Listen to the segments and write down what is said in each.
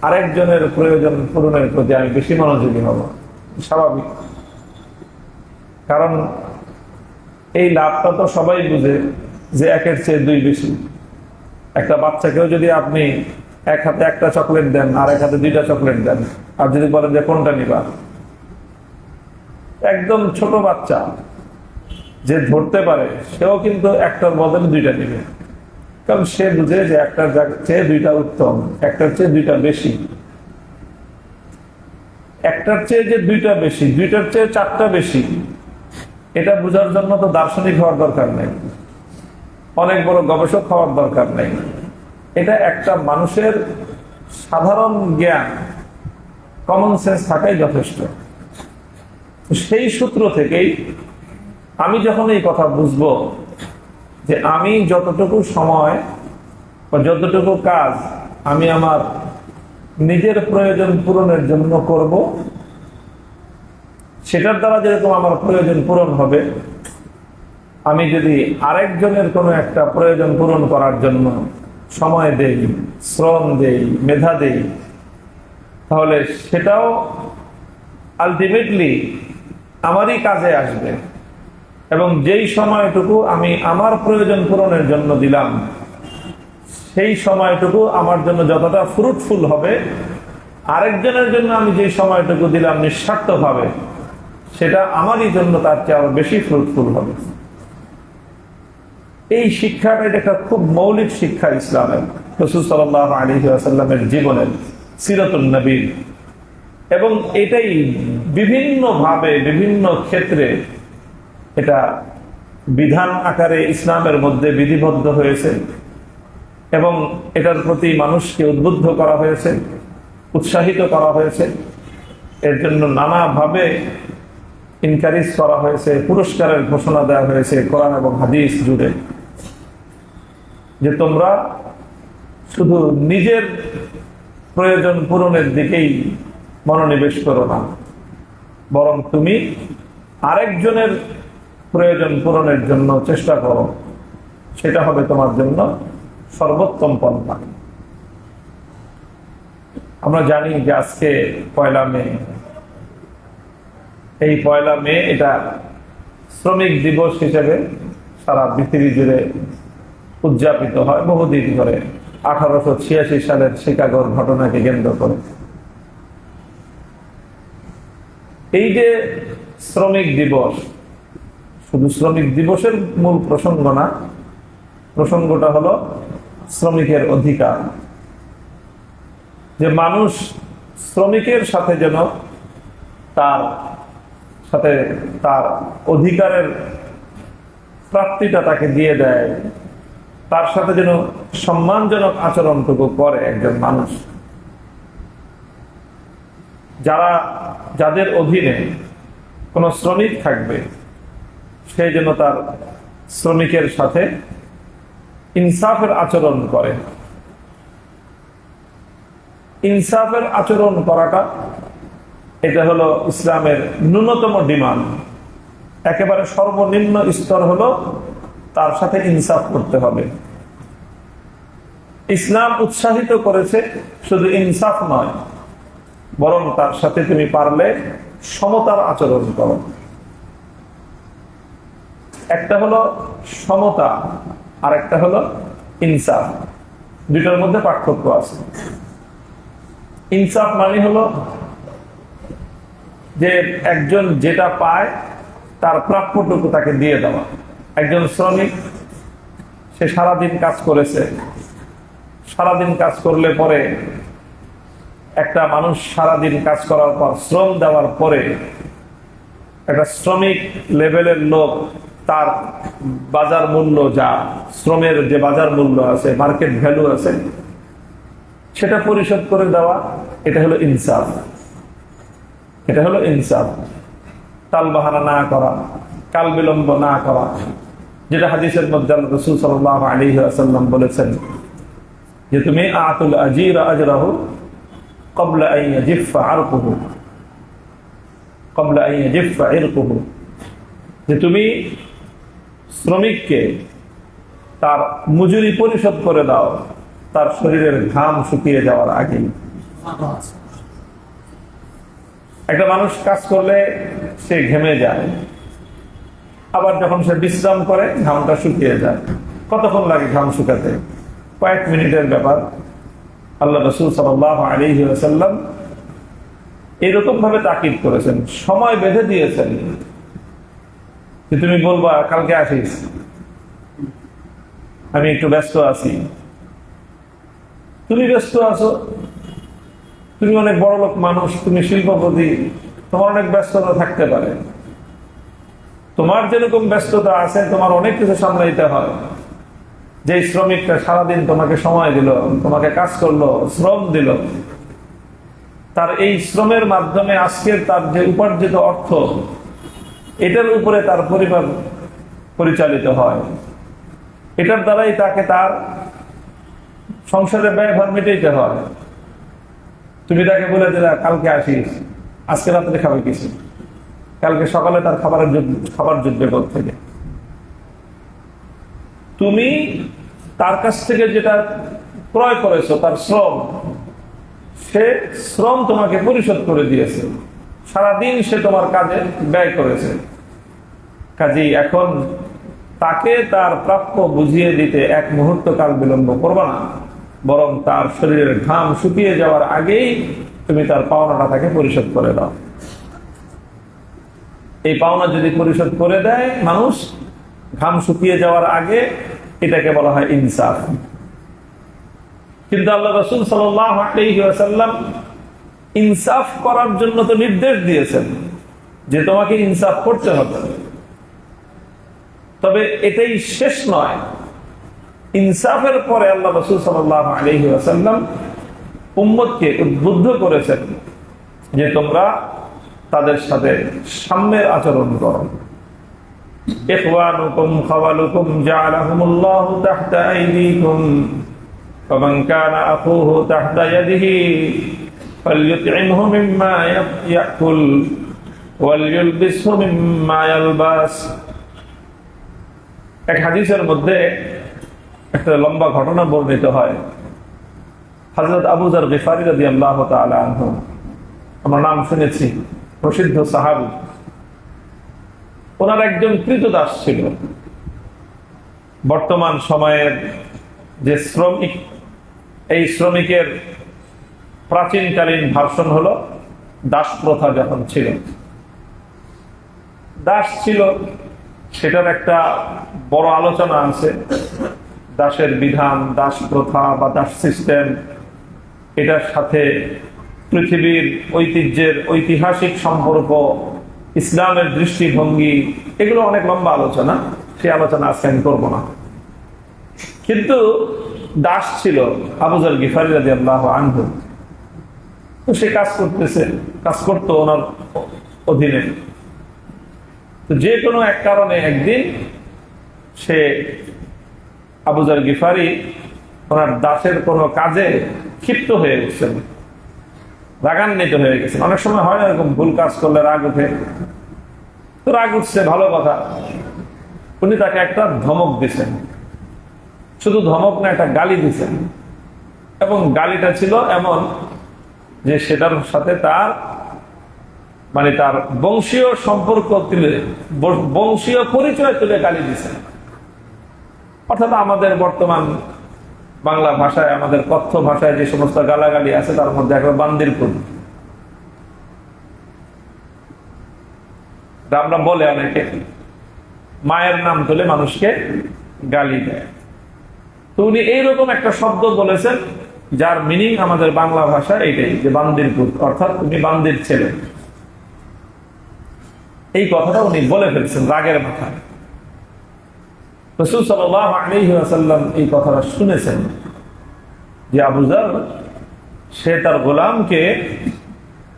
আরেকজনের প্রয়োজন পূরণের প্রতি আমি বেশি মনোযোগী হব, স্বাভাবিক। কারণ এই লাভটা তো সবাই বুঝে যে একের চেয়ে দুই বেশি। একটা বাচ্চাকেও যদি আপনি এক হাতে একটা চকলেট দেন আর এক হাতে দুইটা চকলেট দেন, আর যদি বলেন যে কোনটা নিবা, একদম ছোট বাচ্চা যে ধরতে পারে সেও কিন্তু একটার বদলে দুইটা নিবে, কারণ সে বুঝে যে একটার চেয়ে দুইটা উত্তম, একটার চেয়ে দুইটা বেশি। একটার চেয়ে যে দুইটা বেশি, দুইটার চেয়ে চারটা বেশি, এটা বোঝার জন্য তো দার্শনিক হওয়ার দরকার নেই, অনেক বড় গবেষক হওয়ার দরকার নেই। এটা একটা মানুষের সাধারণ জ্ঞান, কমন সেন্স থাকাই যথেষ্ট। সেই সূত্র থেকেই আমি যখন এই কথা বুঝবো যে আমি যতটুকু সময় বা যতটুকু কাজ আমি আমার নিজের প্রয়োজন পূরণের জন্য করব, সেটার দ্বারা যেরকম আমার প্রয়োজন পূরণ হবে, আমি যদি আরেকজনের কোনো একটা প্রয়োজন পূরণ করার জন্য সময় দেই, শ্রম দেই, মেধা দেই, তাহলে সেটাও আলটিমেটলি আমারই কাজে আসবে। এবং যেই সময়টুকু আমি আমার প্রয়োজন পূরণের জন্য দিলাম, সেই সময়টুকু আমার জন্য যতটা ফ্রুটফুল হবে, আরেকজনের জন্য আমি যে সময়টুকু দিলাম নিঃস্বার্থভাবে, সেটা আমারই জন্য তার চেয়ে আরো বেশি ফ্রুটফুল হবে। এই শিক্ষাটা, এটা একটা খুব মৌলিক শিক্ষা ইসলামের, রাসূল সাল্লাল্লাহু আলাইহি ওয়াসাল্লামের জীবনের, সিরাতুন নবীর। এবং এটাই বিভিন্ন ভাবে বিভিন্ন ক্ষেত্রে এটা বিধান আকারে ইসলামের মধ্যে বিধিবদ্ধ হয়েছে এবং এটার প্রতি মানুষকে উদ্বুদ্ধ করা হয়েছে, উৎসাহিত করা হয়েছে। এর জন্য নানাভাবে ইনকারেজ করা হয়েছে, পুরস্কারের ঘোষণা দেওয়া হয়েছে কোরআন এবং হাদিস জুড়ে, যে তোমরা শুধু নিজের প্রয়োজন পূরণের দিকেই মনোনিবেশ করো না, বরং তুমি আরেকজনের প্রয়োজন পূরণের জন্য চেষ্টা করো, সেটা হবে তোমার জন্য সর্বোত্তম পন্থা। আমরা জানি যে আজকে 1 মে, এই 1 মে এটা শ্রমিক দিবস হিসেবে সারা পৃথিবী জুড়ে উদযাপিত হয় বহুদিন ধরে, 1886 সালের শিকাগোর ঘটনাকে কেন্দ্র করে। এই যে শ্রমিক দিবস, শুধু শ্রমিক দিবসের মূল প্রসঙ্গ না, প্রসঙ্গটা হলো শ্রমিকের অধিকার, যে মানুষ শ্রমিকের সাথে যেন তার সাথে তার অধিকারের প্রাপ্তিটা তাকে দিয়ে দেয়, তার সাথে যেন সম্মানজনক আচরণটুকু করে একজন মানুষ। যাদের অধীনে কোনো শ্রমিক থাকবে, সে যেন তার শ্রমিকের সাথে ইনসাফের আচরণ করে। ইনসাফের আচরণ করাটা, এটা হলো ইসলামের ন্যূনতম ডিমান্ড। একেবারে সর্বনিম্ন স্তর হলো তার সাথে ইনসাফ করতে হবে। ইসলাম উৎসাহিত করেছে শুধু ইনসাফ নয়, বরং তার সাথে তুমি পারলে সমতার আচরণ করো। একটা হলো সমতা আর একটা হলো ইনসাফ, দুইটার মধ্যে পার্থক্য আছে। ইনসাফ মানে হলো যে একজন যেটা পায় তার প্রাপ্যটুকু তাকে দিয়ে দেওয়া। একজন শ্রমিক, সে সারাদিন কাজ করেছে, সারাদিন কাজ করলে পরে একটা মানুষ সারাদিন কাজ করার পর, শ্রম দেওয়ার পরে, একটা শ্রমিক লেভেলের লোক তার বাজার মূল্য, যা শ্রমের যে বাজার মূল্য আছে, মার্কেট ভ্যালু আছে, সেটা পরিশোধ করে দেওয়া, এটা হলো ইনসাফ। এটা হলো ইনসাফ। টালবাহানা না করা, কাল বিলম্ব না করা, যেটা হাদিসের মধ্যে রাসূল সাল্লাল্লাহু আলাইহি ওয়াসাল্লাম বলেছেন যে তুমি আতুল আজির আজরাহু ক্বাবলা আন ইয়াজিফা আরকুহু, ক্বাবলা আন ইয়াজিফা ইরকুহু, যে তুমি শ্রমিককে তার মজুরি পরিশোধ করে দাও তার শরীরের ঘাম শুকিয়ে যাওয়ার আগেই। একটা মানুষ কাজ করলে সে ঘেমে যায়, আবার যখন সে বিশ্রাম করে ঘামটা শুকিয়ে যায়। কতক্ষণ লাগে ঘাম শুকাতে? কয়েক মিনিটের ব্যাপার। আল্লাহ রাসূল সাল্লাল্লাহু আলাইহি ওয়াসাল্লাম এরকম ভাবে তাকিদ করেছেন, সময় বেঁধে দিয়েছেন যে তুমি বলবা কালকে আসিস, আমি একটু ব্যস্ত আছি। তুমি ব্যস্ত আছো, তুমি অনেক বড় লোক মানুষ, তুমি শিল্পপতি, তোমার অনেক ব্যস্ততা থাকতে পারে। তোমার যেরকম ব্যস্ততা আছে, তোমার অনেক কিছু সামলাইতে হয়। যে শ্রমিকটা সারাদিন তোমাকে সময় দিল, তোমাকে কাজ করলো, শ্রম দিল, তার এই শ্রমের মাধ্যমে আজকের তার যে উপার্জিত অর্থ, এটার উপরে তার পরিবার পরিচালিত হয়। এটার দ্বারাই তাকে তার সংসারের ব্যয়ভার মিটাইতে হয়। তুমি তাকে বলে দিলে কালকে আসিস, আজকে রাত্রে খাবে কিছু, কালকে সকালে তার খাবার জুটবে কোথা থেকে? তুমি তার কাছ থেকে যেটা ক্রয় করেছো, তার শ্রম, সে শ্রম তোমাকে পরিশোধ করে দিয়েছে, সারাদিন সে তোমার কাজে ব্যয় করেছে। কাজেই এখন তাকে তার প্রাপ্য বুঝিয়ে দিতে এক মুহূর্ত কাল বিলম্ব করবে না, বরং তার শরীরের ঘাম শুকিয়ে যাওয়ার আগেই তুমি তার পাওনাটা তাকে পরিশোধ করে দাও। এই পাওনা যদি পরিশোধ করে দেয় মানুষ ঘাম শুকিয়ে যাওয়ার আগে, এটাকে বলা হয় ইনসাফ। কিন্তু আল্লাহ রাসূল সাল্লাল্লাহু আলাইহি ওয়াসাল্লাম ইনসাফ করার জন্য তো নির্দেশ দিয়েছেন যে তোমাকে ইনসাফ করতে হবে। তবে এটাই শেষ নয়, ইনসাফের পরে আল্লাহ রাসূল সাল্লাল্লাহু আলাইহি ওয়াসাল্লাম উম্মতকে উদ্বুদ্ধ করেছেন যে তোমরা তাদের সাথে সাম্যের আচরণ করো। ইখওয়ানুকুম খাওয়ালুকুম জাআলাহুমুল্লাহু তাহতা আইদিকুম ফামান কানা আখুহু তাহতা ইয়াদিহি ফালইউত'ইমহু মিম্মা ইয়াকুল ওয়ালইউলবিসহু মিম্মা ইয়ালবাস। এক হাদিসের মধ্যে একটা লম্বা ঘটনা বর্ণিত হয়। হযরত আবু যর গিফারী রাদিয়াল্লাহু তাআলা আনহু, আমরা নাম শুনেছি, প্রসিদ্ধ সাহাবী। ওনার একজন ক্রীতদাস ছিল। বর্তমান সময়ের যে শ্রমিক, এই শ্রমিকের প্রাচীনকালীন ভার্সন হলো দাস প্রথা। যখন ছিল দাস ছিল, সেটার একটা বড় আলোচনা আছে। দাসের বিধান, দাস প্রথা বা দাস সিস্টেম, এটার সাথে পৃথিবীর ঐতিহ্যের ঐতিহাসিক সম্পর্ক, ইসলামের দৃষ্টিভঙ্গি, এগুলো অনেক লম্বা আলোচনা। সেই আলোচনা আজকে আমি করবো না। কিন্তু দাস ছিল আবু যর গিফারী রাদিয়াল্লাহু আনহু। তো সে কাজ করতো ওনার অধীনে। তো যে কোনো এক কারণে একদিন সে আবু যর গিফারী ওনার দাসের কোনো কাজে ক্ষিপ্ত হয়ে গেছেন, রাগান্বিত হয়ে গেছেন। অনেক সময় হয় না এরকম, ভুল কাজ করলে রাগ উঠে। তো রাগ উঠছে, ভালো কথা। উনি তাকে একটা ধমক দিছেন, শুধু ধমক না, একটা গালি দিছেন। এবং গালিটা ছিল এমন যে সেটার সাথে তার তার বংশীয় সম্পর্ক তুলে, বংশীয় পরিচয় তুলে গালি দিছেন। অর্থাৎ আমাদের বর্তমান বাংলা ভাষায়, আমাদের কথ্য ভাষায় যে সমস্ত গালাগালি আছে, তার মধ্যে একটা বান্দিরপুর আমরা বলে অনেকে, মায়ের নাম তুলে মানুষকে গালি দেয়। তো উনি এইরকম একটা শব্দ বলেছেন যার মিনিং আমাদের বাংলা ভাষায় এইটাই, যে বান্দিরপুর, অর্থাৎ তুমি বান্দির ছেলে। এই কথাটা উনি বলে ফেলছেন রাগের মাথায়। রাসূল সাল্লাল্লাহু আলাইহি ওয়াসাল্লাম এই কথাটা শুনেছেন যে আবু যর, সে তার গোলামকে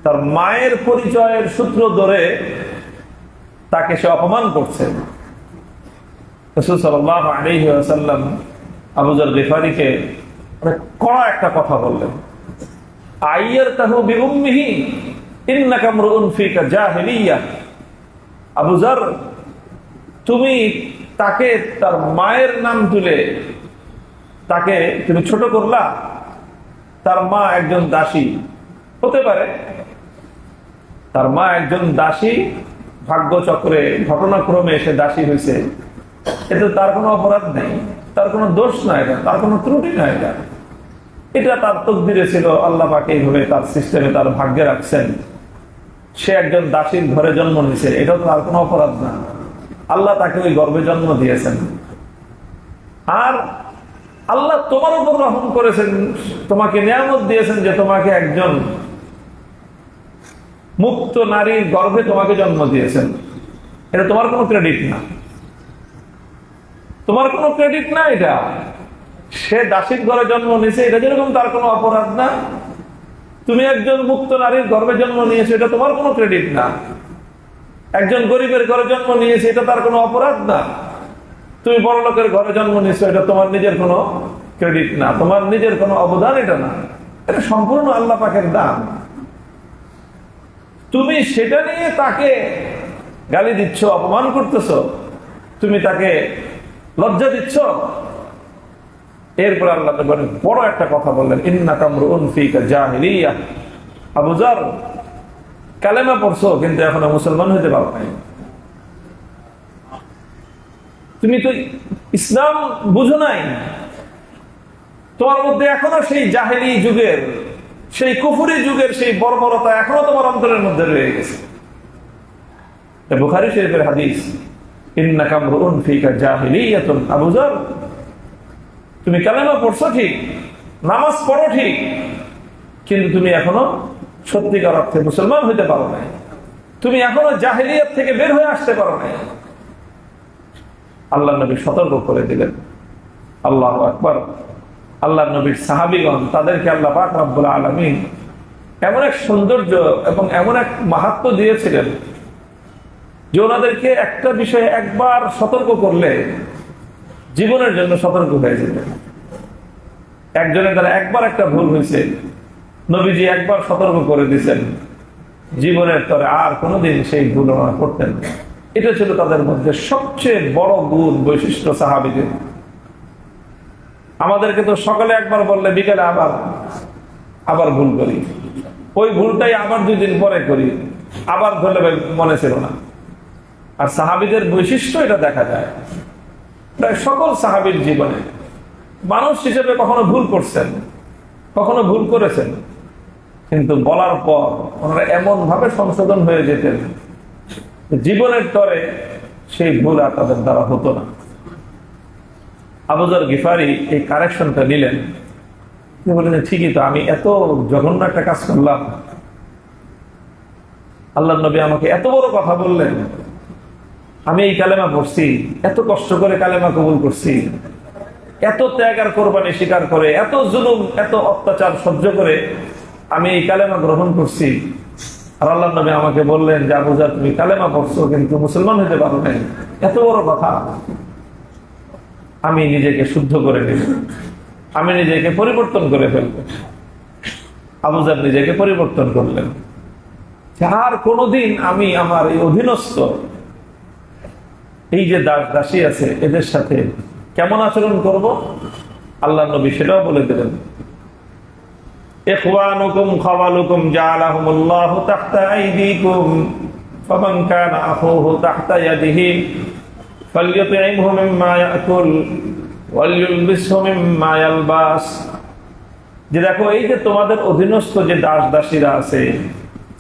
তার মায়ের পরিচয়ের সূত্র ধরে তাকে সে অপমান করছে। রাসূল সাল্লাল্লাহু আলাইহি ওয়াসাল্লাম আবু যর গিফারীকে অনেক কড়া একটা কথা বললেন, আইয়ারতাহু বিউম্মিহি ইন্নাকা মরউন ফিকা জাহিলিয়াহ। আবু যর, তুমি তাকে তার মায়ের নাম তুলে তাকে তুমি ছোট করলা। তার মা একজন দাসী, হতে পারে তার মা একজন দাসী, ভাগ্যচক্রে ঘটনাক্রমে এসে দাসী হয়েছে, এতে তার কোনো অপরাধ নেই, তার কোনো দোষ নাই, তার কোনো ত্রুটি নাই। এটা তার তকদিরে ছিল, আল্লাহ পাক এইভাবে তার সিস্টেমে তার ভাগ্যে রাখছেন। সে একজন দাসীর ঘরে জন্ম নিয়েছে, এটাও তার কোনো অপরাধ না। আল্লাহ তাকে ওই গর্ভে জন্ম দিয়েছেন। আর আল্লাহ তোমার উপর রহম করেছেন, তোমাকে নিয়ামত দিয়েছেন যে তোমাকে একজন মুক্ত নারীর গর্ভে তোমাকে জন্ম দিয়েছেন। এটা তোমার কোনো ক্রেডিট না, তোমার কোনো ক্রেডিট না। এটা সে দাসীর ঘরে জন্ম নিয়েছে, এটা যেরকম তার কোনো অপরাধ না। তুমি একজন মুক্ত নারীর গর্ভে জন্ম নিয়েছো, এটা তোমার কোনো ক্রেডিট না। একজন গরিবের ঘরে জন্ম নিয়েছে, এটা তার কোনো অপরাধ না। তুমি বড় লোকের ঘরে জন্ম নিয়েছো, এটা তোমার নিজের কোনো ক্রেডিট না, তোমার নিজের কোনো অবদান এটা না। এটা সম্পূর্ণ আল্লাহ পাকের দান। তুমি সেটা নিয়ে তাকে গালি দিচ্ছ, অপমান করতেছ, তুমি তাকে লজ্জা দিচ্ছ। এরপর আল্লাহ বড় একটা কথা বললেন, ইন্নাকা আমরুন ফীকা জাহিলিয়াহ। আবু যর, কালেমা পড়ছো কিন্তু এখনো মুসলমান হতে পারো নাই। তুমি তো ইসলাম বুঝো নাই, তোমার মধ্যে এখনো সেই জাহেলি যুগের, সেই কুফরি যুগের সেই বর্বরতা এখনো তোমার অন্তরের মধ্যে রয়ে গেছে। বুখারী শরীফের হাদিস, ইন্নাকা আমরুন ফীকা জাহিলিয়াতুন। আবু যর, তুমি কালেমা পড়ছো ঠিক, নামাজ পড়ো ঠিক, কিন্তু তুমি এখনো সত্যিকার অর্থে মুসলমান হইতে পারো নাই, তুমি এখনো জাহেলিয়াত থেকে বের হয়ে আসতে পারো নাই। আল্লাহ নবী সতর্ক করে দিলেন। আল্লাহু আকবার। আল্লাহ নবীর সাহাবীগণ, তাদেরকে আল্লাহ পাক রব্বুল আলামিন এমন এক সৌন্দর্য এবং এমন এক মাহাত্ম্য দিয়েছিলেন যে ওনাদেরকে একটা বিষয়ে একবার সতর্ক করলে জীবনের জন্য সতর্ক হয়ে যেত। একজনের দ্বারা একবার একটা ভুল হয়েছে, নবীজি একবার সতর্ক করে দিয়েছেন, জীবনের তরে আর কোনোদিন সেই ভুল ওনারা করতেন না। এটা ছিল তাদের মধ্যে সবচেয়ে বড় গুণ, বৈশিষ্ট্য সাহাবীদের। আমাদেরকে তো সকালে একবার বললে বিকেলে আবার ভুল করি, ওই ভুলটাই আবার 2 দিন পরে করি, আবার ধরলে মনে ছিল না। আর সাহাবীদের বৈশিষ্ট্য এটা দেখা যায় প্রায় সকল সাহাবীর জীবনে। মানুষ হিসেবে কখনো ভুল করছেন, কখনো ভুল করেছেন, কিন্তু বলার পর ওনারা এমন ভাবে সংশোধন হয়ে যেতেন, জীবনের তরে সেই ভুল আর তাদের দ্বারা হতো না। আবু যর গিফারি এই কারেকশনটা নিলেন, তিনি বললেন, ঠিকই তো, আমি এত জঘন্য একটা কাজ করলাম, আল্লাহর নবী আমাকে এত বড় কথা বললেন, আমি এই কালেমা পড়ছি, এত কষ্ট করে কালেমা কবুল করছি, এত ত্যাগ আর কোরবানি স্বীকার করে, এত জুলুম, এত অত্যাচার সহ্য করে আমি এই কালেমা গ্রহণ করছি, আর আল্লাহর নবী আমাকে বললেন যে আবু যর, তুমি কালেমা পড়ছো কিন্তু মুসলমান হতে পারো নাই, এত বড় কথা। আমি নিজেকে শুদ্ধ করে নেব, আমি নিজেকে পরিবর্তন করে ফেলব। আবু যর নিজেকে পরিবর্তন করলেন, আর কোনোদিন আমি আমার এই অধীনস্থ, এই যে দাস দাসী আছে, এদের সাথে কেমন আচরণ করব, আল্লাহ নবী সেটাও বলে দিলেন। ইখওয়ানুকুম খাওয়ালুকুম জাআলাহুমুল্লাহু তাহতা আইদিকুম ফামান কানা আখুহু তাহতা ইয়াদিহি ফালইউতইমহু মিম্মা ইয়াকুল ওয়ালইউলবিসহু মিম্মা ইয়ালবাস। যে দেখো, এই যে তোমাদের অধীনস্থ যে দাস দাসীরা আছে,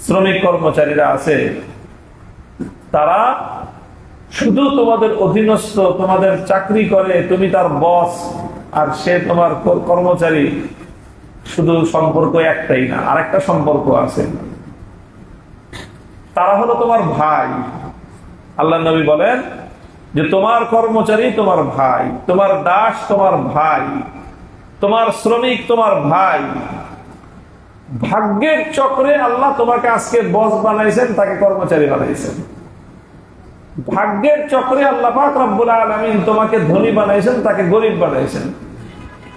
শ্রমিক কর্মচারীরা আছে, তারা শুধু তোমাদের অধীনস্থ, তোমাদের চাকরি করে, তুমি তার বস আর সে তোমার কর্মচারী, শুধু সম্পর্ক একটাই না, আরেকটা সম্পর্ক আছে, তারা হলো তোমার ভাই। আল্লাহ নবী বলেন যে তোমার কর্মচারী তোমার ভাই, তোমার দাস তোমার ভাই, তোমার শ্রমিক তোমার ভাই। ভাগ্যের চক্রে আল্লাহ তোমাকে আজকে বস বানাইছেন, তাকে কর্মচারী বানাইছেন। ভাগ্যের চক্রে আল্লাহ পাক রব্বুল আলামিন তোমাকে ধনী বানাইছেন, তাকে গরিব বানাইছেন।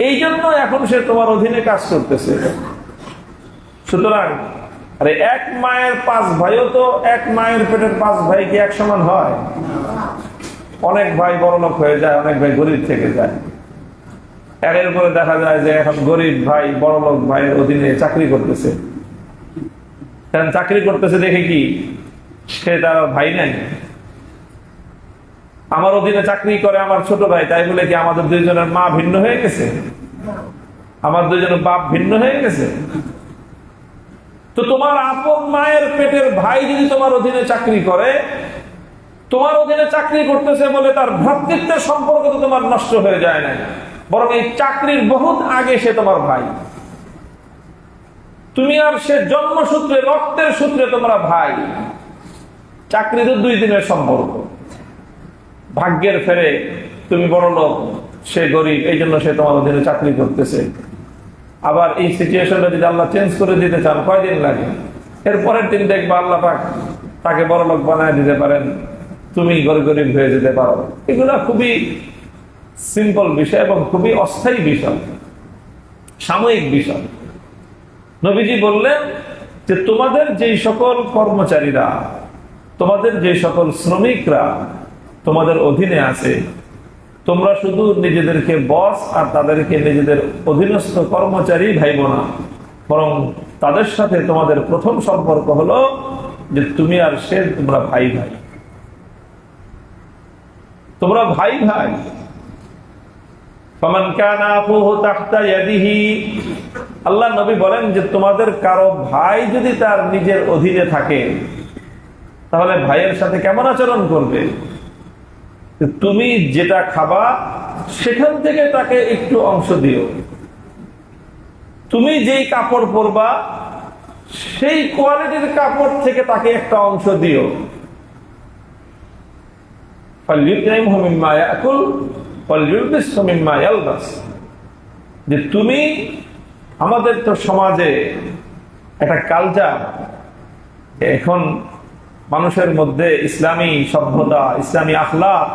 এই জন্য এখন সে তোমার অধীনে কাজ করতেছে। সুতরাং আরে এক মায়ের 5 ভাইও তো, এক মায়ের পেটের 5 ভাই কি এক সমান হয়? অনেক ভাই বড়লোক হয়ে যায়, অনেক ভাই গরিব থেকে যায়। এর পরে দেখা যায় যে এখন গরিব ভাই বড়লোক ভাইয়ের অধীনে চাকরি করতেছে। কারণ চাকরি করতেছে দেখে কি সে তার ভাই নাই? আমার অধীনে চাকরি করে আমার ছোট ভাই, তাই বলে কি আমাদের দুইজনের মা ভিন্ন হয়ে গেছে? আমার দুইজনের বাপ ভিন্ন হয়ে গেছে? তো তোমার আপন মায়ের পেটের ভাই যদি তোমার অধীনে চাকরি করে, তোমার অধীনে চাকরি করতেছে বলে তার ভ্রাতৃত্বের সম্পর্ক তো তোমার নষ্ট হয়ে যায় না, বরং এই চাকরির বহুত আগে সে তোমার ভাই। তুমি আর সে জন্মসূত্রে, রক্তের সূত্রে তোমরা ভাই। চাকরি তো 2 দিনের সম্পর্ক। ভাগ্যের ফেরে তুমি বড় লোক, সে গরিব, এই জন্য সে তোমার অধীনে চাকরি করতেছে। আবার এই সিচুয়েশনটা যদি আল্লাহ চেঞ্জ করে দিতে চান, কয়দিন লাগে? এর পরের দিন দেখবা আল্লাহ পাক তাকে বড় লোক বানায় দিতে পারেন, তুমি গরিব হয়ে যেতে পারো। এগুলা খুবই সিম্পল বিষয় এবং খুবই অস্থায়ী বিষয়, সাময়িক বিষয়। নবীজি বললেন যে তোমাদের যেই সকল কর্মচারীরা, তোমাদের যে সকল শ্রমিকরা তোমাদের অধীনে আছে, তোমরা শুধু নিজেদেরকে বস আর তাদেরকে নিজেদের অধীনস্থ কর্মচারী ভাইব না, বরং তাদের সাথে তোমাদের প্রথম সম্পর্ক হলো যে তুমি আর সে তোমরা ভাই ভাই, তোমরা ভাই ভাই। ফামান কানা আখুহু তাহতা ইয়াদিহি, আল্লাহ নবী বলেন যে তোমাদের কারো ভাই যদি তার নিজের অধীনে থাকে, তাহলে ভাইয়ের সাথে কেমন আচরণ করবে? তুমি যেটা খাবা সেখান থেকে তাকে একটু অংশ দিও। তুমি যেই কাপড় পরবা সেই কোয়ালিটির কাপড় থেকে তাকে একটা অংশ দিও। যে তুমি, আমাদের তো সমাজে একটা কালচার, এখন মানুষের মধ্যে ইসলামী সভ্যতা, ইসলামী আখলাক,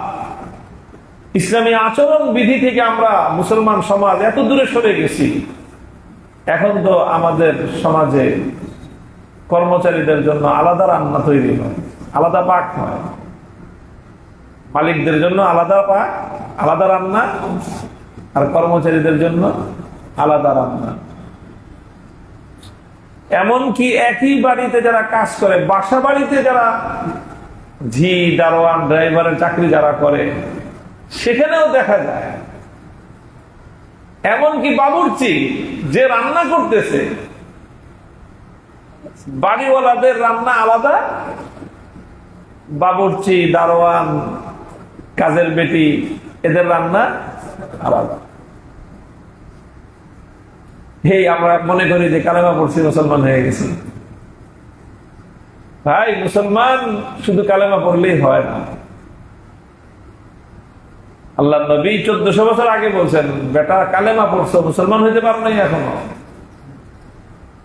ইসলামী আচরণ বিধি থেকে আমরা মুসলমান সমাজ এত দূরে সরে গেছি। এখন তো আমাদের সমাজে কর্মচারীদের জন্য আলাদা রান্না তৈরি হয়, আলাদা পাক হয়, মালিকদের জন্য আলাদা পাক, আলাদা রান্না, আর কর্মচারীদের জন্য আলাদা রান্না। এমনকি একই বাড়িতে যারা কাজ করে, বাসা বাড়িতে যারা ঝি, দারোয়ান, ড্রাইভারের চাকরি যারা করে, সেখানেও দেখা যায় এমনকি বাবুর্চি যে রান্না করতেছে, বাড়িওয়ালাদের রান্না আলাদা, বাবুর্চি, দারোয়ান, কাজের বেটি, এদের রান্না আলাদা। হে, আমরা মনে করি যে কালেমা পড়ছি মুসলমান হয়ে গেছি। ভাই, মুসলমান শুধু কালেমা পড়লেই হয় না। আল্লাহ নবী 1400 বছর আগে বলছেন, বেটা কালেমা পড়ছো, মুসলমান হইতে পারো নাই এখনো।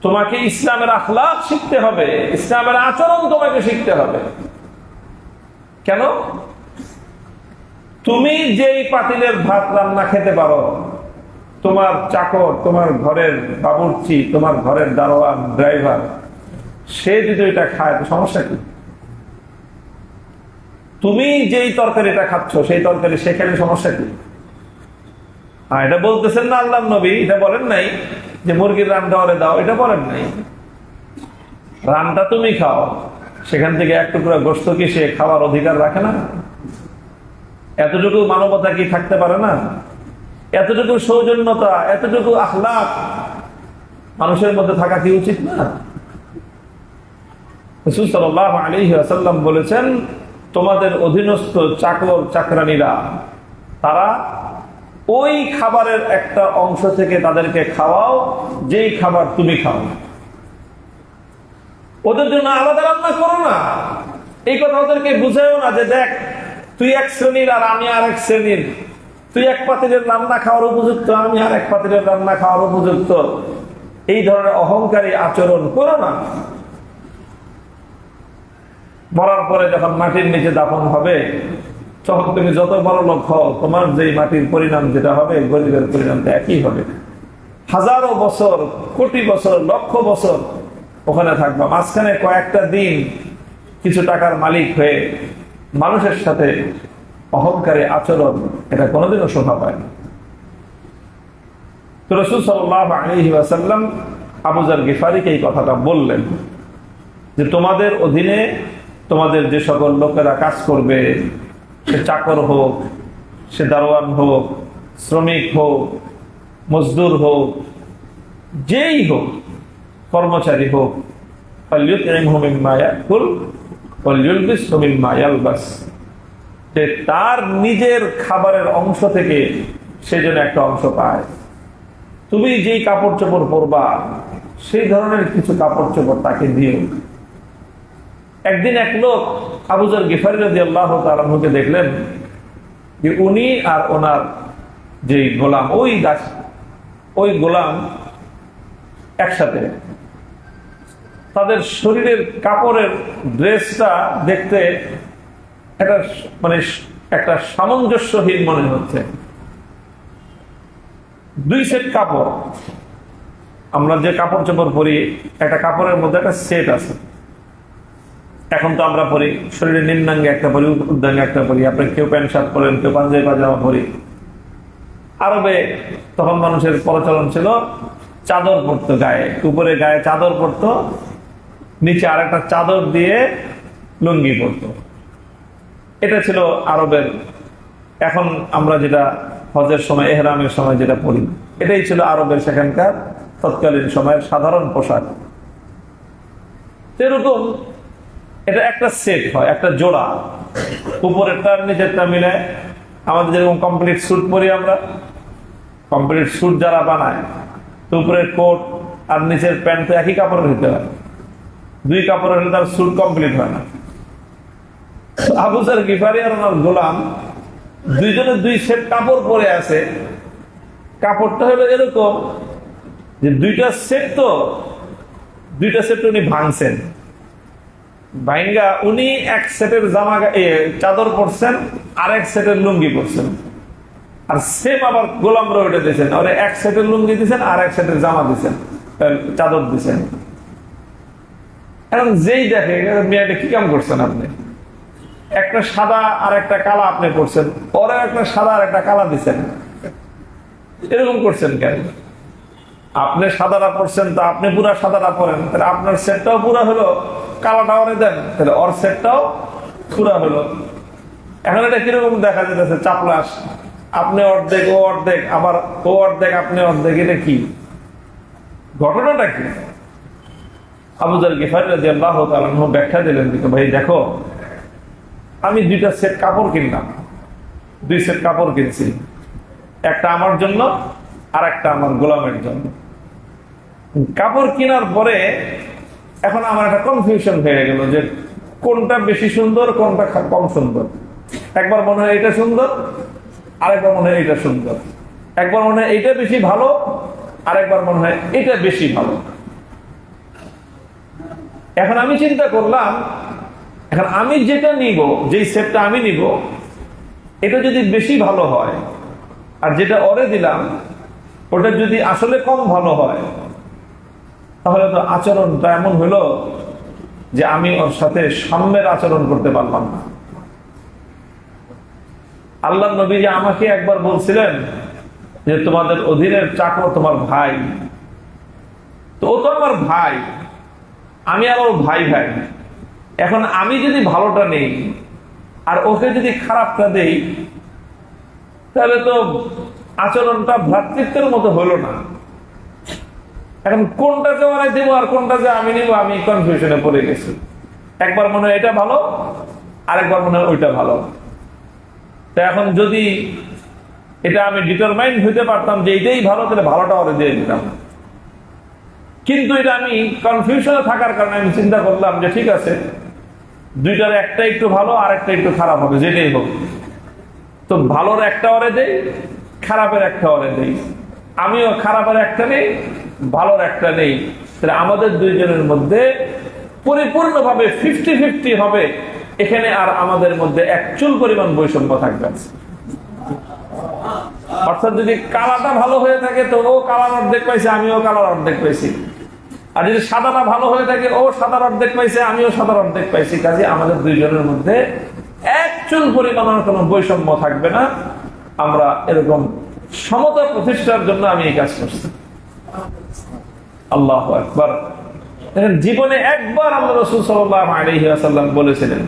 তোমাকে ইসলামের আখলাক শিখতে হবে, ইসলামের আচরণ তোমাকে শিখতে হবে। কেন? তুমি যেই পাতিলের ভাত রান্না খেতে পারো, তোমার চাকর, তোমার ঘরের বাবুর্চি, তোমার ঘরের দারোয়ান, ড্রাইভার, সে যদি এটা খায় তো সমস্যা কি? তুমি যেই তরকারিটা খাচ্ছ সেই তরকারি সে খেলে সমস্যা কি? আর এটা বলতেছেন না আল্লাহ নবী, এটা বলেন নাই যে মুরগির রানটা ওরে দাও, এটা বলেন নাই। রানটা তুমি খাও, সেখান থেকে এক টুকরা গোশত কি সে খাওয়ার অধিকার রাখে না? এতটুকু মানবতা কি থাকতে পারে না? এতটুকু সৌজন্যতা, এতটুকু আখলাক মানুষের মধ্যে থাকা কি উচিত না? রাসূল সাল্লাল্লাহু আলাইহি ওয়াসাল্লাম বলেছেন, তোমাদের অধীনস্থ চাকর চাকরানীরা, তারা ওই খাবারের একটা অংশ থেকে তাদেরকে খাওয়াও যেই খাবার তুমি খাও। ওদের জন্য আলাদা রান্না করো না। এই কথা ওদেরকে বুঝাও না যে দেখ, তুই এক শ্রেণীর আর আমি আর এক শ্রেণীর, তুই এক পাতিলের রান্না খাওয়ার উপযুক্ত, আমি আর এক পাতিলের রান্না খাওয়ার উপযুক্ত। এই ধরনের অহংকারী আচরণ করো না। মরার পরে যখন মাটির নিচে দাফন হবে, তখন তুমি যত বড় লোক হও, তোমার যেই মাটির পরিণাম যেটা হবে, গরিবের পরিণামটা একই হবে। হাজারো বছর, কোটি বছর, লক্ষ বছর ওখানে থাকবা, মাঝখানে কয়েকটা দিন কিছু টাকার মালিক হয়ে মানুষের সাথে অহংকারী আচরণ, এটা কোনোদিনও শোভা পায় না। তো রাসূল সাল্লাল্লাহু আলাইহি ওয়াসাল্লাম আবু যার গিফারীকে এই কথাটা বললেন। যে তোমাদের অধীনে তোমাদের যে সকল লোকেরা কাজ করবে, সে চাকর হোক, সে দারোয়ান হোক, শ্রমিক হোক, মজদুর হোক, যেই হোক, কর্মচারী হোক, যে তার নিজের খাবারের অংশ থেকে সে যেন একটা অংশ পায়। তুমি যেই কাপড় চোপড় পরবা সেই ধরনের কিছু কাপড় চোপড় তাকে দিও। একদিন এক লোক আবু যর গিফারী রাদিয়াল্লাহু তাআলা আনহুকে দেখলেন যে উনি আর ওনার যে গোলাম, ওই গোলাম একসাথে, তাদের শরীরের কাপড়ের ড্রেসটা দেখতে একটা একটা সামঞ্জস্যহীন মনে হচ্ছে। দুই সেট কাপড়, আমরা যে কাপড় চোপড় পরি একটা কাপড়ের মধ্যে একটা সেট আছে। এখন তো আমরা পরি শরীরের নিম্নাঙ্গে একটা পরি, উর্ধ্বাঙ্গে একটা পরি। আপনি কেউ প্যান্ট শার্ট পরেন, কেউ পাঞ্জাবি পাজামা পরি। আরবে তখন মানুষের প্রচলন ছিল চাদর পরতো, উপরে গায়ে চাদর পরতো, নিচে আরেকটা চাদর দিয়ে লুঙ্গি পরতো। এটা ছিল আরবের। এখন আমরা যেটা হজের সময়, এহরামের সময় যেটা পরি, এটাই ছিল আরবের সেখানকার তৎকালীন সময়ের সাধারণ পোশাক। এরকম এটা একটা সেট হয়, একটা জোড়া, উপরেরটা নিচেরটা মিলে। আমাদের যেরকম কমপ্লিট স্যুট পরি, আমরা কমপ্লিট স্যুট যারা বানায়, তো উপরের কোট আর নিচের প্যান্ট তো একই কাপড়ের হতে হয়। দুই কাপড়ের হলে তার স্যুট কমপ্লিট হয় না। আবু যর গিফারী আর ওনার গোলাম দুইজনে দুই সেট কাপড় পরে আছে। কাপড়টা হলো এরকম যে দুইটা সেট উনি ভাঙছেন। ভাইঙ্গা উনি এক সেটের চাদর পরছেন, আর এক সেটের লুঙ্গি পরছেন। আর সেম আবার গোলাম রয়ে দিয়েছেন, ওরে এক সেটের লুঙ্গি দিয়েছেন, আর এক সেটের জামা দিয়েছেন, চাদর দিয়েছেন। এখন যেই দেখে মেয়েটা কি কাম করছেন আপনি, একটা সাদা আর একটা কালা আপনি পড়ছেন, ওরা একটা সাদা আর একটা কালা দিচ্ছেন, এরকম করছেন কেন? আপনি সাদাটা পড়ছেন তো আপনি পুরা সাদাটা পড়েন, তাহলে আপনার সেটটাও পুরা হলো, কালাটা ওরে দেন, তাহলে ওর সেটটাও পুরা হলো। এখন এটা কিরকম দেখা যেতেছে চাপলাস, আপনি অর্ধেক ও অর্ধেক, আবার ও অর্ধেক আপনি অর্ধেক, এটা কি ঘটনাটা কি? আবু যর গিফারী রাদিয়াল্লাহু তাআলা আনহু ব্যাখ্যা দিলেন, ভাই দেখো, আমি দুইটা সেট কাপড় কিনলাম, দুই সেট কাপড় কিনছি, একটা আমার জন্য আর একটা আমার গোলামের জন্য। কাপড় কেনার পরে এখন আমার একটা কনফিউশন হয়ে গেল যে কোনটা বেশি সুন্দর, কোনটা কম সুন্দর। একবার মনে হয় এটা সুন্দর, আরেকবার মনে হয় এটা সুন্দর। একবার মনে হয় এটা বেশি ভালো, আরেকবার মনে হয় এটা বেশি ভালো। এখন আমি চিন্তা করলাম, এখন আমি যেটা নিব, যেই সেটটা আমি নিব, এটা যদি বেশি ভালো হয়, আর যেটা ওরে দিলাম ওটা যদি আসলে কম ভালো হয়, তাহলে তো আচরণটা এমন হলো যে আমি ওর সাথে সাম্যের আচরণ করতে পারলাম না। আল্লাহ নবী যে আমাকে একবার বলছিলেন যে তোমাদের অধীনের চাকর তোমার ভাই, তো ও তো আমার ভাই, আমি আর ওর ভাই ভাই। এখন আমি যদি ভালোটা নেই আর ওকে যদি খারাপটা দেই, তাহলে তো আচরণটা ভ্রাতৃত্বের মতো হলো না। এখন কোনটা যে ওরা দেবো আর কোনটা যে আমি নিব, আমি কনফিউশনে পড়ে গেছি। একবার মনে হয় এটা ভালো, আরেকবার মনে হয় ওইটা ভালো। তো এখন যদি এটা আমি ডিটারমাইন্ড হইতে পারতাম যে এইটাই ভালো, তাহলে ভালোটা ওরে দিয়ে দিতাম। কিন্তু এটা আমি কনফিউশনে থাকার কারণে আমি চিন্তা করলাম যে ঠিক আছে, দুইটার একটা একটু ভালো আর একটা একটু খারাপ হবে, যেটাই হোক। তো ভালোর একটা ওরে দেই, খারাপের একটা ওরে দেই। আমিও খারাপের একটা নেই, ভালোর একটা নেই। তাহলে আমাদের দুইজনের মধ্যে পরিপূর্ণভাবে 50-50 হবে। এখানে আর আমাদের মধ্যে এক চুল পরিমাণ বৈষম্য থাকবে। অর্থাৎ যদি কালাটা ভালো হয়ে থাকে, তো ও কালার অর্ধেক পাইছে, আমিও কালার অর্ধেক পাইছি। আর যদি সাদাটা ভালো হয়ে থাকে, ও সাদার অর্ধেক পাইছে, আমিও সাদার অর্ধেক পাইছি। কাজে আমাদের দুইজনের মধ্যে এক চুল পরিমাণের কোনো বৈষম্য থাকবে না। আমরা এরকম সমতা প্রতিষ্ঠার জন্য আমি এই কাজ করছি। আল্লাহু আকবার। জীবনে একবার আল্লাহ রাসূল সাল্লাল্লাহু আলাইহি ওয়াসাল্লাম বলেছিলেন,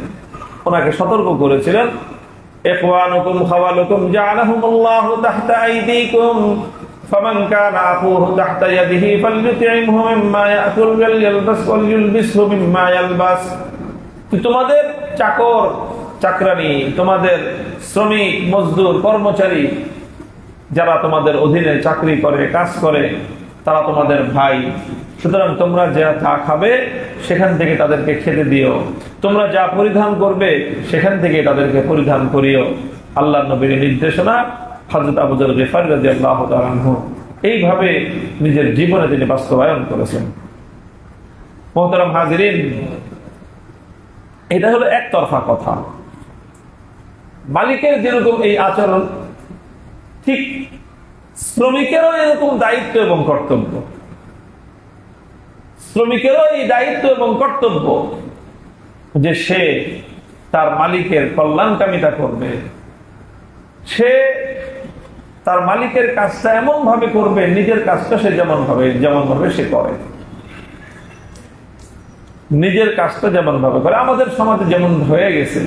ওনাকে সতর্ক করেছিলেন, ইখওয়ানুকুম খাওয়ালুকুম জাআলাহুমুল্লাহু তাহতা আইদিকুম ফামান কানা আখুহু তাহতা ইয়াদিহি ফালইউতি'মহু মিম্মা ইয়াকুল ওয়ালইয়ালবিসহু মিম্মা ইয়ালবাস। তোমাদের চাকর চাকরানী, তোমাদের শ্রমিক মজদুর কর্মচারী যারা তোমাদের অধীনে চাকরি করে কাজ করে তারা তোমাদের ভাই, সুতরাং তোমরা যা খাবে সেখান থেকে তাদেরকে খেতে দিও, তোমরা যা পরিধান করবে সেখান থেকে তাদেরকে পরিধান করিও। আল্লাহর নবীর নির্দেশনা হযরত আবু যর গিফারী রাদিয়াল্লাহু তাআলা আনহু এইভাবে নিজের জীবনে তিনি বাস্তবায়ন করেছেন। মুহতারাম হাজিরিন, এটা হলো একতরফা কথা। মালিকের যেরকম এই আচরণ, ঠিক শ্রমিকেরও এরকম দায়িত্ব এবং কর্তব্য। শ্রমিকেরও এই দায়িত্ব এবং কর্তব্য যে সে তার মালিকের কল্যাণকামিতা করবে, সে তার মালিকের কাজটা এমন ভাবে করবে, নিজের কাজটা সে যেমন ভাবে সে করে, নিজের কাজটা যেমন ভাবে করে। আমাদের সমাজে যেমন হয়ে গেছে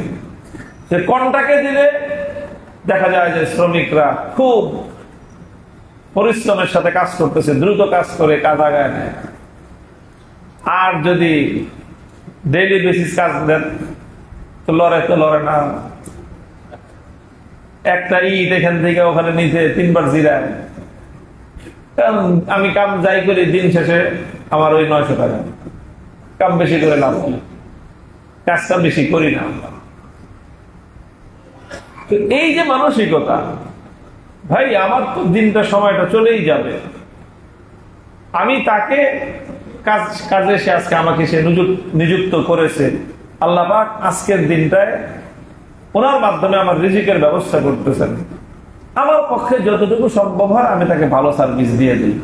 যে কন্ট্রাক্টে দিলে দেখা যায় যে শ্রমিকরা খুব পরিশ্রমের সাথে কাজ করতেছে, দ্রুত কাজ করে কাজ আগায় নেয়। আর যদি ডেইলি বেসিস কাজ দেন তো লড়ে না, একটা ইট এখান থেকে ওখানে নিচে 3 বার জিরায়। কারণ আমি কাম যাই করি দিন শেষে আমার ওই 900 টাকা, কাম বেশি করে লাভ কি, কাজটা বেশি করি না। তো এই যে মানসিকতা, ভাই আমার তো দিনটা সময়টা চলেই যাবে, আমি তাকে কাজে সে আজকে আমাকে সে নিযুক্ত করেছে, আল্লাহ পাক আজকের দিনটায় ওনার মাধ্যমে আমার রিজিকের ব্যবস্থা করতেছেন, আমার পক্ষে যতটুকু সম্ভব হয় আমি তাকে ভালো সার্ভিস দিয়ে দিই।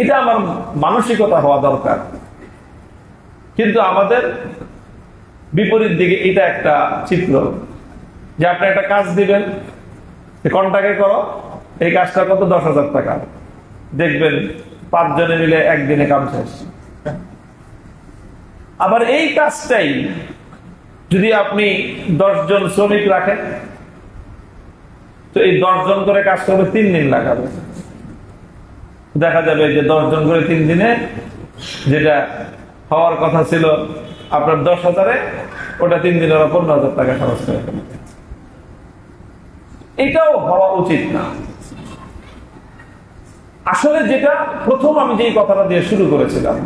এটা আমার মানসিকতা হওয়া দরকার। কিন্তু আমাদের বিপরীত দিকে এটা একটা চিত্র যে আপনি একটা কাজ দিবেন, কন্ট্রাক্টে করো, এই কাজটা কত 10,000 টাকা, দেখবেন 5 জনে মিলে একদিনে কাম শেষ। আবার এই কাজটাই যদি আপনি 10 জন শ্রমিক রাখেন তো এই 10 জন করে কাজ করবে, 3 দিন লাগাবে। দেখা যাবে যে 10 জন করে 3 দিনে যেটা হওয়ার কথা ছিল আপনার 10,000-এ, ওটা 3 দিনে 15,000 টাকা খরচ করে ফেলবে। এটাও হওয়া উচিত না। আসলে যেটা প্রথম আমি যেই কথাটা দিয়ে শুরু করেছিলাম,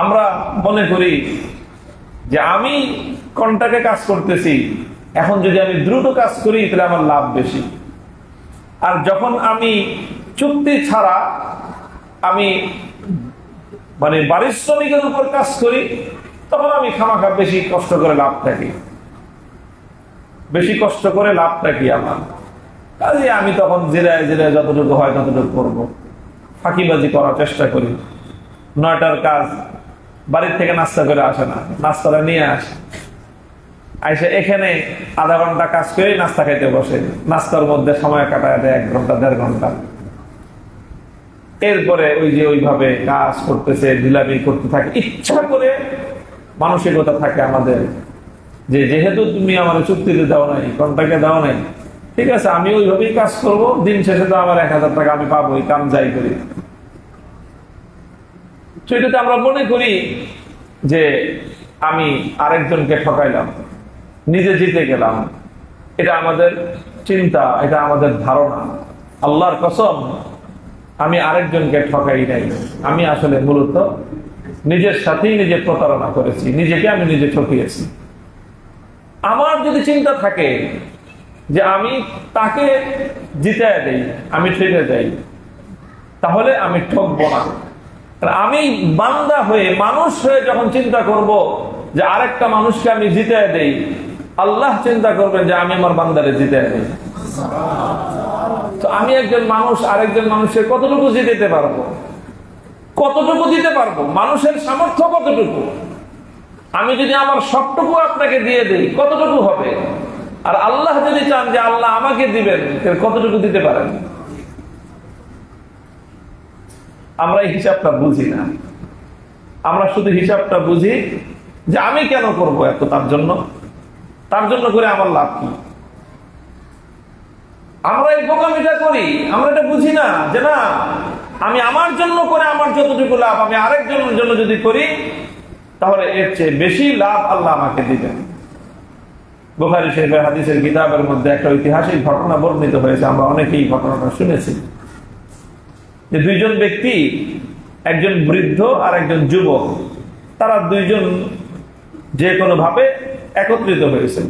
আমরা মনে করি যে আমি কন্ট্রাক্টে কাজ করতেছি, এখন যদি আমি দ্রুত কাজ করি তাহলে আমার লাভ বেশি। আর যখন আমি চুক্তি ছাড়া আমি পারিশ্রমিকের উপর কাজ করি, তখন আমি খামাখা বেশি কষ্ট করে লাভ থাকি, বেশি কষ্ট করে লাভটা কি আমার কাজে আমি তখন জিরায় যতটুকু হয় ততটুকু করবো, ফাঁকিবাজি করার চেষ্টা করি। 9টার কাজ বাড়ির থেকে নাস্তা করে আসে না, নাস্তাটা নিয়ে আসে এখানে আধা ঘন্টা কাজ করে নাস্তা খাইতে বসে, নাস্তার মধ্যে সময় কাটায় দেয় 1 ঘন্টা 1.5 ঘন্টা। এরপরে ওই যে ওইভাবে কাজ করতেছে, ঢিলামি করতে থাকে, ইচ্ছা করে মানসিকতা থাকে আমাদের যে যেহেতু তুমি আমার চুক্তিতে দাও নাই, কন্ট্রাক্টে দাও নাই, ঠিক আছে আমি ওইভাবেই কাজ করব, দিন শেষে তো আমার 1,000 টাকা আমি পাবো, কাম যাই করি। সেটাতে আমরা মনে করি যে আমি আরেকজনকে ঠকাইলাম, নিজে জিতে গেলাম। এটা আমাদের চিন্তা, এটা আমাদের ধারণা। আল্লাহর কসম, আমি আরেকজনকে ঠকাই নাই, আমি আসলে মূলত নিজের সাথেই নিজে প্রতারণা করেছি, নিজেকে আমি নিজে ঠকিয়েছি। আমার যদি চিন্তা থাকে যে আমি তাকে জিতায় দেই, আমি ঠকে যাই, তাহলে আমি ঠকবো না। আমি বান্দা হয়ে, মানুষ হয়ে যখন চিন্তা করব যে আরেকটা মানুষকে আমি জিতায় দেই, আল্লাহ চিন্তা করবেন যে আমি আমার বান্দারে জিতায় দেই। তো আমি একজন মানুষ আরেকজন মানুষের কতটুকু জিতাতে পারবো, কতটুকু দিতে পারবো, মানুষের সামর্থ্য কতটুকু। আমি যদি আমার সবটুকু আপনাকে দিয়ে দেই কতটুকু হবে, আর আল্লাহ যদি চান যে আল্লাহ আমাকে দিবেন কতটুকু দিতে পারেন। আমরা এই হিসাবটা বুঝি না। আমরা শুধু হিসাবটা বুঝি যে আমি কেন করব এত, তার জন্য করে আমার লাভ কি। আমরা এই বোকামিটা করি, আমরা এটা বুঝি না যে না, আমি আমার জন্য করে আমার যতটুকু লাভ আমি আরেকজনের জন্য যদি করি তাহলে এর চেয়ে বেশি লাভ আল্লাহ আমাকে দিবেন। বুখারী শরীফের হাদিসের কিতাবের মধ্যে একটা ঐতিহাসিক ঘটনা বর্ণিত হয়েছে, আমরা অনেকেই ঘটনাটা শুনেছি, যে দুইজন ব্যক্তি, একজন বৃদ্ধ আর একজন যুবক, তারা দুইজন যে কোনো ভাবে একত্রিত হয়েছে।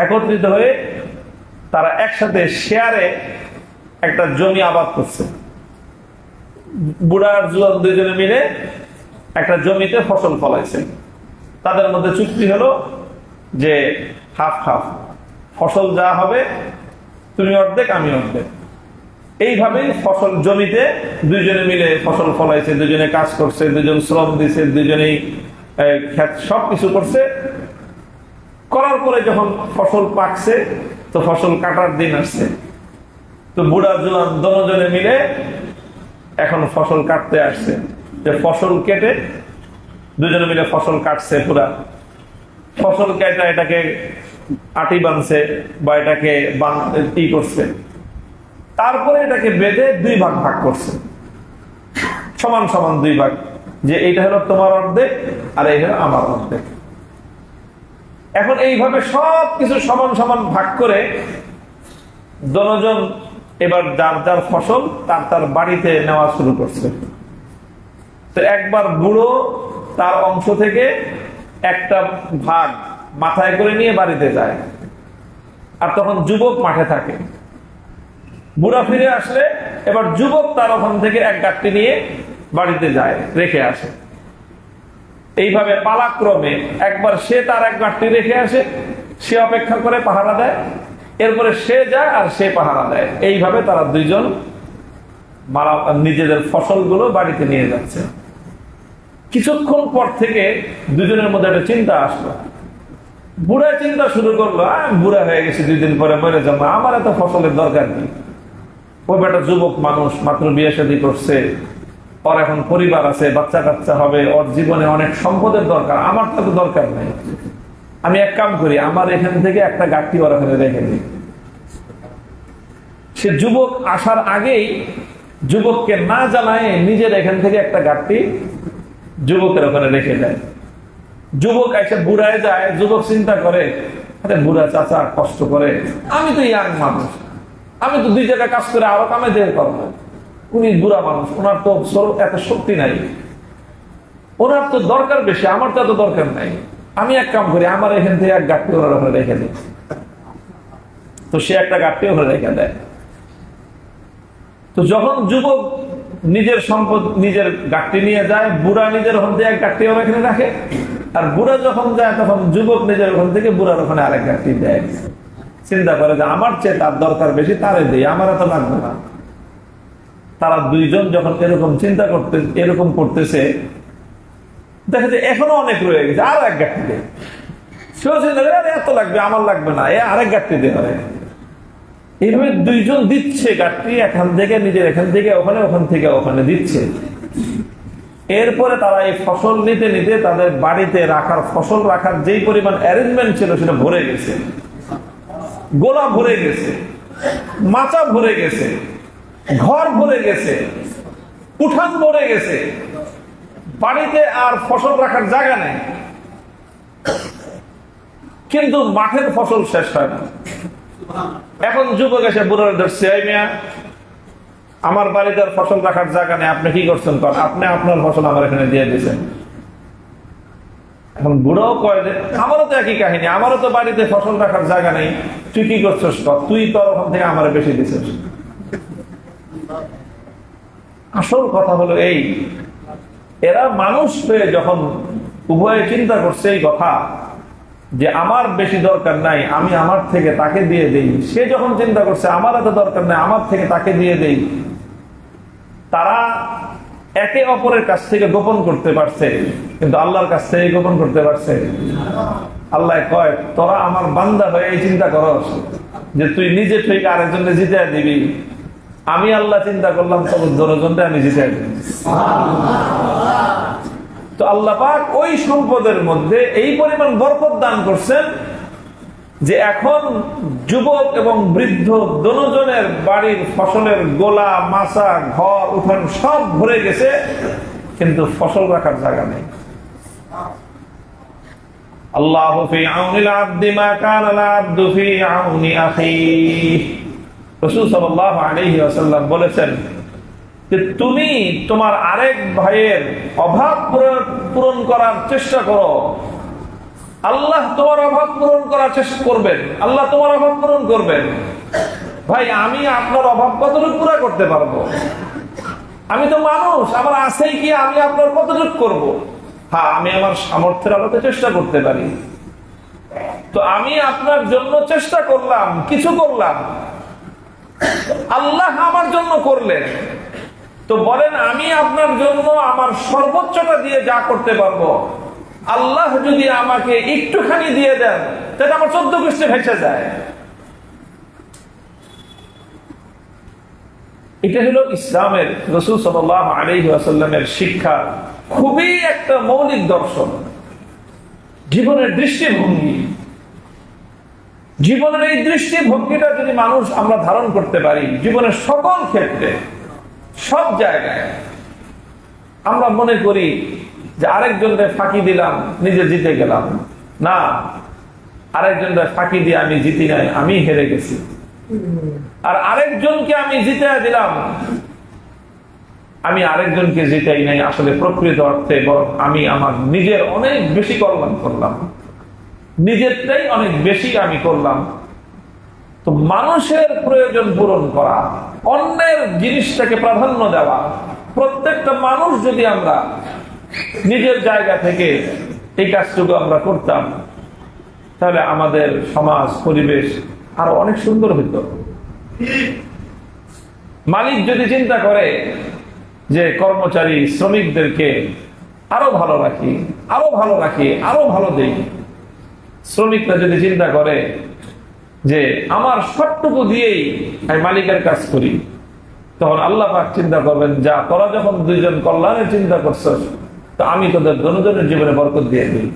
একত্রিত হয়ে তারা একসাথে শেয়ারে একটা জমি আবাদ করছে। বুড়া আর জুয়ান দুইজনে মিলে একটা জমিতে ফসল ফলাইছে। তাদের মধ্যে চুক্তি হলো যে হাফ হাফ, ফসল যা হবে তুমি অর্ধেক আমি অর্ধেক। এইভাবেই ফসল জমিতে দুইজনে মিলে ফসল ফলাইছে, দুজনে কাজ করছে, দুজন শ্রম দিছে, দুজনেই সবকিছু করছে। করার পরে যখন ফসল পাকছে তো ফসল কাটার দিন আসছে, তো বুড়া জোয়ান দুজনে মিলে এখন ফসল কাটতে আসছে। যে ফসল কেটে দুজনে মিলে ফসল কাটছে, পুরা ফসল কেটে এটাকে আটি বাঁধছে বা এটাকে করছে, তারপরে এটাকে বেঁধে দুই ভাগ ভাগ করছে, সমান সমান দুই ভাগ, যে এইটা হলো তোমার অর্ধেক আর এই হলো আমার অর্ধেক। এখন এইভাবে সব কিছু সমান সমান ভাগ করে দুজন এবার যার যার ফসল তার তার বাড়িতে নেওয়া শুরু করছে। তো একবার বুড়ো তার অংশ থেকে একটা ভাগ মাথায় করে নিয়ে বাড়িতে যায়, আর তখন যুবক মাঠে থাকে। বুড়া ফিরে আসলে এবার যুবক তার ওখান থেকে এক গাঁটটি নিয়ে বাড়িতে যায়, রেখে আসে। এইভাবে পালাক্রমে একবার সে তার এক গাঁটটি রেখে আসে, সে অপেক্ষা করে পাহারা দেয়, এরপরে সে যায় আর সে পাহারা দেয়। এইভাবে তারা দুইজন নিজেদের ফসলগুলো বাড়িতে নিয়ে যাচ্ছে। কিছুক্ষণ পর থেকে দুজনের মধ্যে একটা চিন্তা আসলো। বুড়া চিন্তা শুরু করলো, বুড়া হয়ে গেছে, 2 দিন পরে মরে যাবো, আমার এত ফসলের দরকার কি। ওই বেটা যুবক মানুষ, মাত্র বিয়ে শাদী করছে, ওর এখন পরিবার আছে, বাচ্চা কাচ্চা হবে, ওর জীবনে অনেক সম্পদের দরকার, আমার তো দরকার নেই। আমি এক কাম করি, আমার এখান থেকে একটা গাঁটটি ওর এখানে রেখে দিই। সে যুবক আসার আগেই যুবককে না জানায় নিজের এখান থেকে একটা গাঁটটি যুবকের ওখানে রেখে দেয়। যুবক এসে বুড়ায় যায়, যুবক চিন্তা করে, আরে বুড়া চাচা কষ্ট করে, আমি তো ইয়াং মানুষ, আমি তো 2 জায়গায় কাজ করে আরো কামে দিয়ে করবো। উনি বুড়া মানুষ, ওনার তো এত শক্তি নাই, ওনার তো দরকার বেশি, আমার তো এত দরকার নাই। আমি এক কাম করি, আমার এখান থেকে এক গাঁটটি ওনার ওখানে রেখে দিই। তো সে একটা গাঁটটি ওখানে রেখে দেয়। তো যখন যুবক নিজের সম্পদ নিজের গাঁটটি নিয়ে যায়, বুড়া নিজের ওখান থেকে এক গাঁটটি ওর এখানে রাখে, আর বুড়া যখন যায় তখন যুবক নিজের ওখান থেকে বুড়ার ওখানে আরেক গাঁটটি দেয়। চিন্তা করে যে আমার চেয়ে তার দরকার বেশি, তারে দেই, আমার এত লাগবে না। তারা দুইজন যখন এরকম করতেছে, দেখা যায় এখনো অনেক রয়ে গেছে, আরো এক গাঁটটি দেয়। সেও চিন্তা করে এত লাগবে, আমার লাগবে না, আরেক গাঁটটি দিয়ে হয়। এইভাবে দুইজন দিচ্ছে গাঁটটি, এখান থেকে নিজের এখান থেকে ওখানে, ওখান থেকে ওখানে দিচ্ছে। এরপরে তারা এই ফসল নিতে নিতে তাদের বাড়িতে রাখার, ফসল রাখার যেই পরিমাণ অ্যারেঞ্জমেন্ট ছিল সেটা ভরে গেছে, গোলা ভরে গেছে, মাচা ভরে গেছে, ঘর ভরে গেছে, উঠান ভরে গেছে, বাড়িতে আর ফসল রাখার জায়গা নেই। কিন্তু মাঠের ফসল শেষ হয় না। এখন যুবক এসে বুড়ার ধরছে, এই মিয়া, আমার বাড়িতে আর ফসল রাখার জায়গা নেই, আপনি কি করছেন? আপনি আপনার ফসল আমার এখানে দিয়ে দিয়েছেন। এখন বুড়াও কয় যে আমারও তো একই কাহিনী, আমারও তো বাড়িতে ফসল রাখার জায়গা নেই, তুই কি করছিস? তুই তোর ওখান থেকে আমার বেশি দিছিস। আসল কথা হলো এই, এরা মানুষ হয়ে যখন উভয়ে চিন্তা করছে এই কথা যে আমার বেশি দরকার নাই, আমি আমার থেকে তাকে দিয়ে দেই, সে যখন চিন্তা করছে আমার এত দরকার নাই, আমার থেকে তাকে দিয়ে দেই, তারা একে অপরের কাছ থেকে গোপন করতে পারছে, কিন্তু আল্লাহর কাছ থেকে গোপন করতে পারছে। আল্লাহ কয়, তোরা আমার বান্দা হয়ে এই চিন্তা করস যে তুই নিজে ঠিক আরেকজনকে জিতে দিবি, আমি আল্লাহ চিন্তা করলাম তোর 10 জনটা আমি জিতে দিবি। তো আল্লাহ পাক ওই সম্পদের মধ্যে এই পরিমাণ বরকত দান করছেন যে এখন যুবক এবং বৃদ্ধ দুজনের বাড়ির ফসলের গোলা, মাচা, ঘর, উঠান সব ভরে গেছে, কিন্তু ফসল রাখার জায়গা নেই। আল্লাহু ফি আউনিল আবদি মা কানাল আবদু ফি আউনি আখিহি। রাসূল সাল্লাল্লাহু আলাইহি ওয়াসাল্লাম বলেছেন যে তুমি তোমার আরেক ভাইয়ের অভাব পূরণ করার চেষ্টা করো, আল্লাহ তোমার অভাব পূরণ করার চেষ্টা করবেন, আল্লাহ তোমার অভাব পূরণ করবেন। ভাই, আমি আপনার অভাব কতটুকু পুরো করতে পারবো? আমি তো মানুষ, আমার আছেই কি আমি আপনার কতটুকু করব? হ্যাঁ, আমি আমার সামর্থ্যের আলোতে চেষ্টা করতে পারি। তো আমি আপনার জন্য চেষ্টা করলাম, কিছু করলাম, আল্লাহ আমার জন্য করলেন। তো বলেন, আমি আপনার জন্য আমার সর্বোচ্চটা দিয়ে যা করতে পারবো, আল্লাহ যদি আমাকে একটুখানি দিয়ে দেন, তাহলে আমার 14 গোষ্ঠী ভেসে যায়। এটা হলো ইসলামের, রাসূল সাল্লাল্লাহু আলাইহি ওয়াসাল্লামের শিক্ষা, খুবই একটা মৌলিক দর্শন, জীবনের দৃষ্টিভঙ্গি। জীবনের এই দৃষ্টিভঙ্গিটা যদি আমরা ধারণ করতে পারি, জীবনের সকল ক্ষেত্রে, সব জায়গায়, আমরা মনে করি যে আরেকজনকে ফাঁকি দিলাম, নিজে জিতে গেলাম। না, আরেকজনকে ফাঁকি দিয়ে আমি জিতি নাই, আমি হেরে গেছি। আর আরেকজনকে আমি জিতে দিলাম, আমি আরেকজনকে জিতাই নাই, আসলে প্রকৃত অর্থে আমি আমার নিজের অনেক বেশি কল্যাণ করলাম, নিজেরটাই অনেক বেশি আমি করলাম। তো মানুষের প্রয়োজন পূরণ করা, অন্যের জিনিসটাকে প্রাধান্য দেওয়া, প্রত্যেকটা মানুষ যদি আমরা নিজের জায়গা থেকে এই কাজটুকু আমরা করতাম, তাহলে আমাদের সমাজ, পরিবেশ আরো অনেক সুন্দর হইত। মালিক যদি চিন্তা করে যে কর্মচারী, শ্রমিকদেরকে আরো ভালো রাখি, আরো ভালো রাখি, আরো ভালো দেই, শ্রমিকরা যদি চিন্তা করে যে আমার সবটুকু দিয়েই আমি মালিকের কাজ করি, তখন আল্লাহ পাক চিন্তা করবেন, যা তোরা যখন দুইজন কল্যাণের চিন্তা করছস, তো আমি তোদের দুজনের জীবনে বরকত দিয়ে দিই।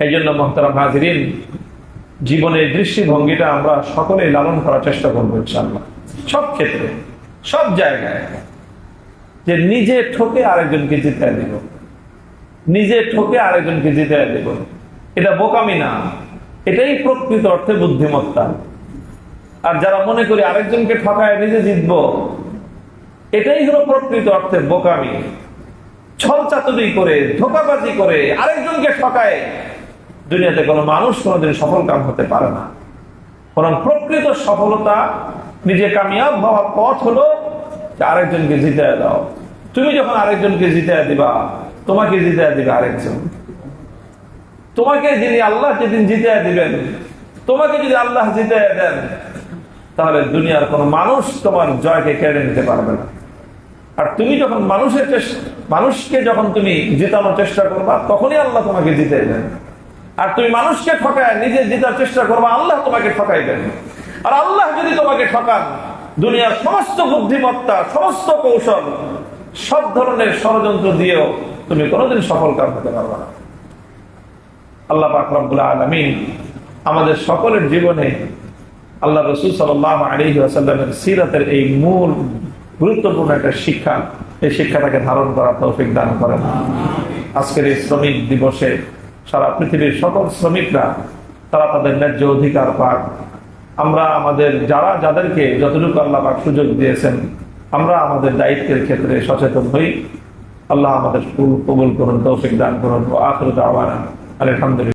এই জন্য মুহতারাম হাজিরিন, জীবনের দৃষ্টিভঙ্গিটা আমরা সকলেই লালন করার চেষ্টা করবো ইনশাআল্লাহ, সব ক্ষেত্রে, সব জায়গায়, যে নিজে ঠকে আরেকজনকে জিতায় দিব, নিজে ঠকে আরেকজনকে জিতায় দিব। এটা বোকামি না, এটাই প্রকৃত অর্থে বুদ্ধিমত্তা। আর যারা মনে করি আরেকজনকে ঠকায় নিজে জিতবো, এটাই হলো প্রকৃত অর্থে বোকামি। ছলচাতুরি করে, ধোঁকাবাজি করে, আরেকজনকে ঠকায় দুনিয়াতে কোনো মানুষ কোনোদিন সফল কাম হতে পারে না। বরং প্রকৃত সফলতা, নিজে কামিয়াব হওয়ার পথ হলো আরেকজনকে জিতায় দাও। তুমি যখন আরেকজনকে জিতায় দিবা, তোমাকে জিতায় দিবে আরেকজন। তোমাকে যিনি আল্লাহ যেদিন জিতায় দিবেন, তোমাকে যদি আল্লাহ জিতায় দেন, তাহলে দুনিয়ার কোনো মানুষ তোমার জয়কে কেড়ে নিতে পারবে না। আর তুমি যখন মানুষকে যখন তুমি জিতানোর চেষ্টা করবা, তখনই আল্লাহ তোমাকে জিতাই দেন। আর তুমি মানুষকে ঠকায় নিজে জিতার চেষ্টা করবা, আল্লাহ তোমাকে ঠকাইবেন। আর আল্লাহ যদি তোমাকে ঠকান, দুনিয়ার সমস্ত বুদ্ধিমত্তা, সমস্ত কৌশল, সব ধরনের ষড়যন্ত্র দিয়েও তুমি কোনোদিন সফল কাম হতে পারবে না। আল্লাহ পাক রব্বুল আলামিন আমাদের সকলের জীবনে আল্লাহ রাসূল সাল্লাল্লাহু আলাইহি ওয়াসাল্লামের সিরাতের এই মূল গুরুত্বপূর্ণ একটা শিক্ষা, এই শিক্ষাটাকে ধারণ করার তৌফিক দান করেন। আজকের এই শ্রমিক দিবসে সারা পৃথিবীর সকল শ্রমিকরা তারা তাদের ন্যায্য অধিকার পাক। আমরা আমাদের যাদেরকে যতটুকু আল্লাহ পাক সুযোগ দিয়েছেন, আমরা আমাদের দায়িত্বের ক্ষেত্রে সচেতন হই। আল্লাহ আমাদের কবুল করুন, তৌফিক দান করুন। ওয়া আখিরু দাওয়ানা আলহামদুলিল্লাহ।